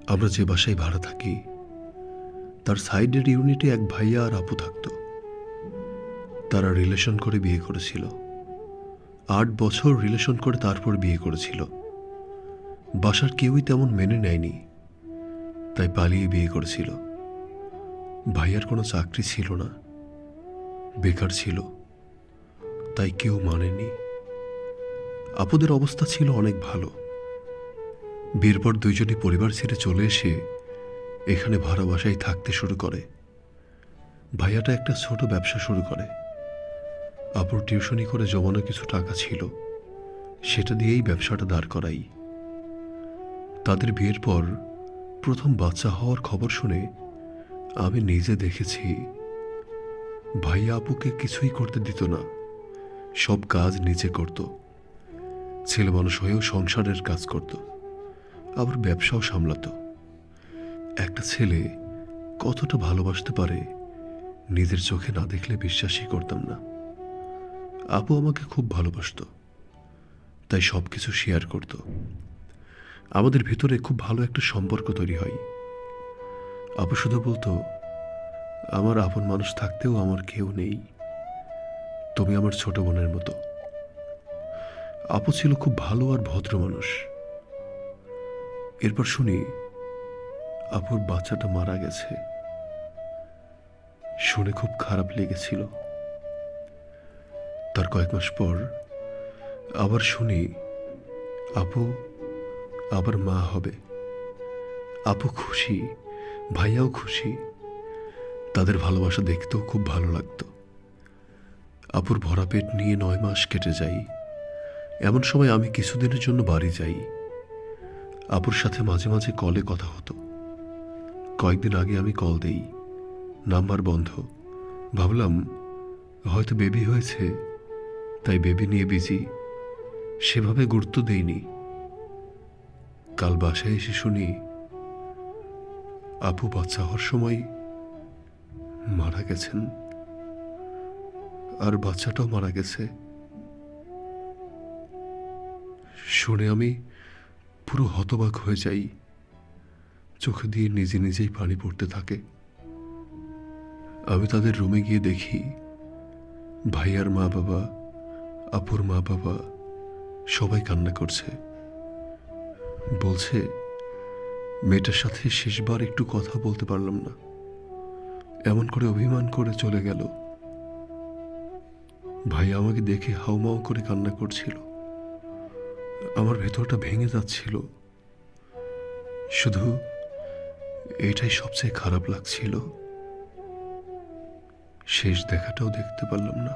আমরা যে বাসায় ভাড়া থাকি তার সাইডের ইউনিটে এক ভাইয়া আর আপু থাকত। তারা রিলেশন করে বিয়ে করেছিল। 8 বছর রিলেশন করে তারপর বিয়ে করেছিল। বাসার কেউই তেমন মেনে নেয়নি, তাই পালিয়ে বিয়ে করেছিল। ভাইয়ার কোনো চাকরি ছিল না, বেকার ছিল, তাই কেউ মানেনি। আপুদের অবস্থা ছিল অনেক ভালো। বিয়ের পর দুইজনই পরিবার ছেড়ে চলে এসে এখানে ভাড়া বাসায় থাকতে শুরু করে। ভাইয়াটা একটা ছোট ব্যবসা শুরু করে। আপুর টিউশনি করে জমানো কিছু টাকা ছিল, সেটা দিয়েই ব্যবসাটা দাঁড় করাই। তাদের বিয়ের পর প্রথম বাচ্চা হওয়ার খবর শুনে আমি নিজে দেখেছি। ভাইয়া আপুকে কিছুই করতে দিত না, সব কাজ নিজে করত। ছেলে মানুষ হয়েও সংসারের কাজ করত, আবার ব্যবসাও সামলাতো। একটা ছেলে কতটা ভালোবাসতে পারে নিজের চোখে না দেখলে বিশ্বাসই করতাম না। আপু আমাকে খুব ভালোবাসতো, তাই সব কিছু শেয়ার করত। আমাদের ভিতরে খুব ভালো একটা সম্পর্ক তৈরি হয়। আপু শুধু বলতো, আমার আপন মানুষ থাকতেও আমার কেউ নেই, তুমি আমার ছোট বোনের মতো। আপু ছিল খুব ভালো আর ভদ্র মানুষ। এরপর শুনি আপুর বাচ্চাটা মারা গেছে। শুনে খুব খারাপ লেগেছিল। তার কয়েক মাস পর আবার শুনি আপু আবার মা হবে। আপু খুশি, ভাইয়াও খুশি। তাদের ভালোবাসা দেখতেও খুব ভালো লাগতো। আপুর ভরা পেট নিয়ে 9 মাস কেটে যায়। এমন সময় আমি কিছুদিনের জন্য বাড়ি যাই। আপুর সাথে মাঝে মাঝে কলে কথা হতো। কয়েকদিন আগে আমি কল দেই, নাম্বার বন্ধ। ভাবলাম হয়তো বেবি হয়েছে, তাই বেবি নিয়ে বিজি, সেভাবে গুরুত্ব দেইনি। কাল বাসায় এসে শুনি আপু বাচ্চা হওয়ার সময় মারা গেছেন, আর বাচ্চাটাও মারা গেছে। শুনে আমি পুরো হতবাক হয়ে যাই। চোখে দিয়ে নিজে নিজেই পানি পড়তে থাকে। আমি তাদের রুমে গিয়ে দেখি ভাইয়ার মা বাবা, আপুর মা বাবা সবাই কান্না করছে। বলছে মেয়েটার সাথে শেষবার একটু কথা বলতে পারলাম না, এমন করে অভিমান করে চলে গেল। ভাই আমাকে দেখে হাউমাউ করে কান্না করছিল। আমার ভেতরটা ভেঙে যাচ্ছিল। শুধু এটাই সবচেয়ে খারাপ লাগছিল, শেষ দেখাটাও দেখতে পারলাম না।